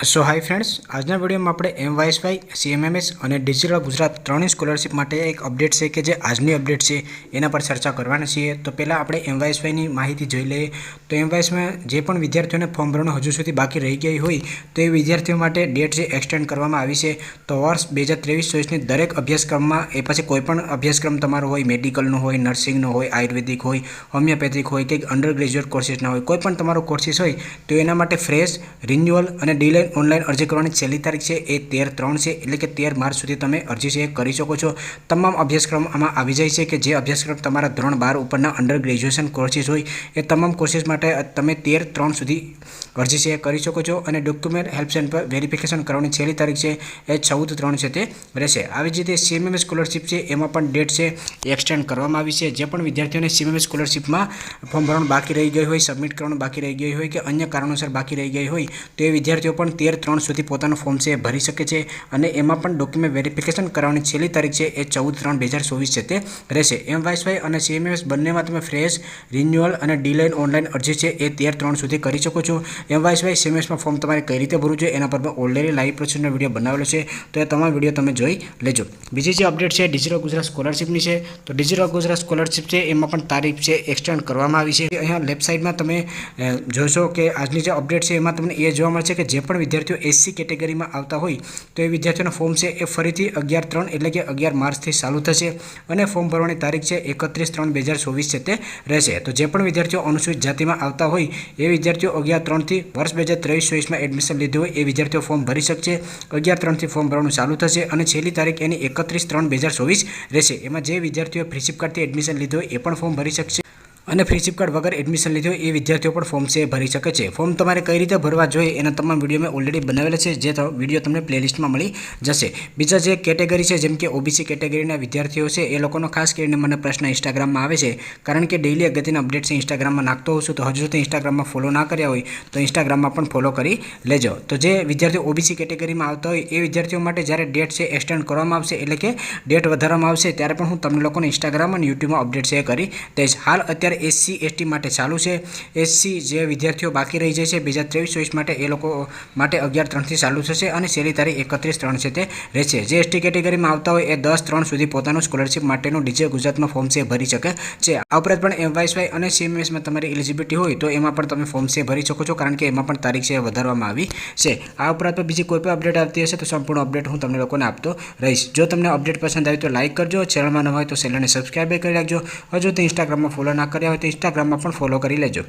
सो hi friends, आजना video में આપણે MYSY, CMMS અને ડિજિટલ ગુજરાત ત્રણેય સ્કોલરશિપ માટે એક અપડેટ છે કે જે આજની અપડેટ છે એના પર ચર્ચા કરવાની છે। તો પહેલા આપણે MYSY ની માહિતી જોઈ લઈએ। તો MYSY માં જે પણ વિદ્યાર્થીઓને ફોર્મ ભરવાનું હજુ સુધી બાકી રહી ગઈ હોય તો એ વિદ્યાર્થીઓ માટે ડેટ છે એક્સટેન્ડ કરવામાં આવી છે। તો વર્ષ 2023-24 ની દરેક અભ્યાસક્રમમાં એ પછી કોઈપણ અભ્યાસક્રમ તમારો હોય, મેડિકલનો હોય, નર્સિંગનો હોય, આયુર્વેદિક હોય, હોમિયોપેથિક હોય કે અંડર ગ્રેજ્યુએટ કોર્સીસના હોય, કોઈપણ તમારો કોર્સીસ હોય તો એના માટે ફ્રેશ, રિન્યુઅલ અને ડીલે ऑनलाइन अरजी करने छेल्ली तारीख है ये 13/3 है एटले के 13 मार्च सुधी तमे अरजी से करी शको छो। तमाम अभ्यासक्रम आमां आवी जाय छे कि जे अभ्यासक्रम तमारा धोरण 12 उपरना अंडर ग्रेज्युएशन कोर्सीस होय ए तमाम कोर्सीस माटे तमे 13/3 सुधी अरजी से करी शको छो। अने डॉक्युमेंट हेल्प सेंटर पर वेरिफिकेशन करवानी छेल्ली तारीख है ए 14/3 छे ते रहेशे। आवी ज रीते CMMS स्कॉलरशिप है एमां पण डेट है एक्सटेन्ड करवामां आवी छे। जे पण विद्यार्थीओने CMMS स्कॉलरशिप में फॉर्म भरवानुं बाकी रही गयुं होय, सबमिट करवानुं बाकी रही गयुं होय कि अन्य कारणोसर बाकी रही गई होय तो ए विद्यार्थीओ पण 13/3 सुधी पोतानुं फॉर्म से भरी शके छे। अने एमां पण डॉक्युमेंट वेरिफिकेशन करवानी छेल्ली तारीख है ए 14/3/2024 छे ते रहेशे। MYSY अने CMMS बंनेमां तमे फ्रेश, रिन्युअल अने डी-लाइन ऑनलाइन अरजी है ए 13/3 सुधी करी शको छो। MYSY CMMS में फॉर्म तमारे कई रीते भरवुं जोईए एना पर मैं ऑलरेडी लाइव प्रोसेसनो विडियो बनावेलो छे तो ए तमाम विडियो तमे जोई लेजो। बीजी जे अपडेट है डिजिटल गुजरात स्कॉलरशिपनी छे तो डिजिटल गुजरात स्कॉलरशिप है एमां पण तारीख है एक्सटेन्ड करवामां आवी छे। अहींया लेफ्ट साइड में तमे जोशो कि आजनी जे अपडेट है एमां तमने ए जोवा मळशे कि जे पण विद्यार्थीओ SC केटेगरी में आता होय तो ये विद्यार्थीओ फॉर्म से ए फरीथी 11/3 एटले कि 11 मार्च थी चालू थशे अने फॉर्म भरवानी तारीख है 31/3/2024 छे ते रहेशे। तो जे पण विद्यार्थीओ अनुसूचित जाति में आता होय ए विद्यार्थीओ 11/3 थी वर्ष 2023-24 में एडमिशन लीधुं होय ए विद्यार्थीओ फॉर्म भरी शकशे। 11/3 थी फॉर्म भरवानुं चालू थशे अने छेल्ली तारीख एनी 31/3/2024 रहेशे। एमां जे विद्यार्थीओ फ्रीशिप कार्ड थी एडमिशन लीधुं होय ए पण फॉर्म भरी शकशे અને ફ્રીશિપ કાર્ડ વગર એડમિશન લીધું હોય એ વિદ્યાર્થીઓ પણ ફોર્મ છે ભરી શકે છે। ફોર્મ તમારે કઈ રીતે ભરવા જોઈએ એના તમામ વિડીયો મેં ઓલરેડી બનાવેલા છે જે વિડીયો તમને પ્લેલિસ્ટમાં મળી જશે। બીજા જે કેટેગરી છે જેમ કે OBC કેટેગરીના વિદ્યાર્થીઓ છે એ લોકોનો ખાસ કરીને મને પ્રશ્ન ઇન્સ્ટાગ્રામમાં આવે છે કારણ કે ડેઇલી અગત્યના અપડેટ્સ ઇન્સ્ટાગ્રામમાં નાખતો હોઉં છું તો હજુ સુધી ઇન્સ્ટાગ્રામમાં ફોલો ના કર્યા હોય તો ઇન્સ્ટાગ્રામમાં પણ ફોલો કરી લેજો। તો જે વિદ્યાર્થીઓ OBC કેટેગરીમાં આવતા હોય એ વિદ્યાર્થીઓ માટે જ્યારે ડેટ છે એક્સટેન્ડ કરવામાં આવશે એટલે કે ડેટ વધારવામાં આવશે ત્યારે પણ હું તમને લોકોને ઇન્સ્ટાગ્રામ અને યુટ્યુબમાં અપડેટ છે કરી દઈશ। હાલ અત્યારે SC ST માટે ચાલુ છે। SC જે વિદ્યાર્થીઓ બાકી રહી જાય છે 2023-24 માટે એ લોકો માટે 11/3 થી ચાલુ થશે અને છેલ્લી તારીખ 31/3 છે તે રહેશે। જે ST કેટેગરીમાં આવતા હોય એ 10/3 સુધી પોતાનું સ્કોલરશિપ માટેનું ડીજે ગુજરાતમાં ફોર્મ છે ભરી શકે છે। આ ઉપરાંત પણ MYSY અને CMMS માં તમારી એલિજિબિલિટી હોય તો એમાં પણ તમે ફોર્મ છે ભરી શકો છો કારણ કે એમાં પણ તારીખ છે વધારવામાં આવી છે। આ ઉપરાંત પણ બીજી કોઈ પણ અપડેટ આવતી હશે તો સંપૂર્ણ અપડેટ હું તમને લોકોને આપતો રહીશ। જો તમને અપડેટ પસંદ આવી તો લાઈક કરજો, ચેનલમાં નવા હોય તો ચેનલને સબસ્ક્રાઇબ કરી રાખજો। હજુ તો ઇન્સ્ટાગ્રામમાં ફોલો ના કર્યા હોય તો ઇન્સ્ટાગ્રામમાં પણ ફોલો કરી લેજો।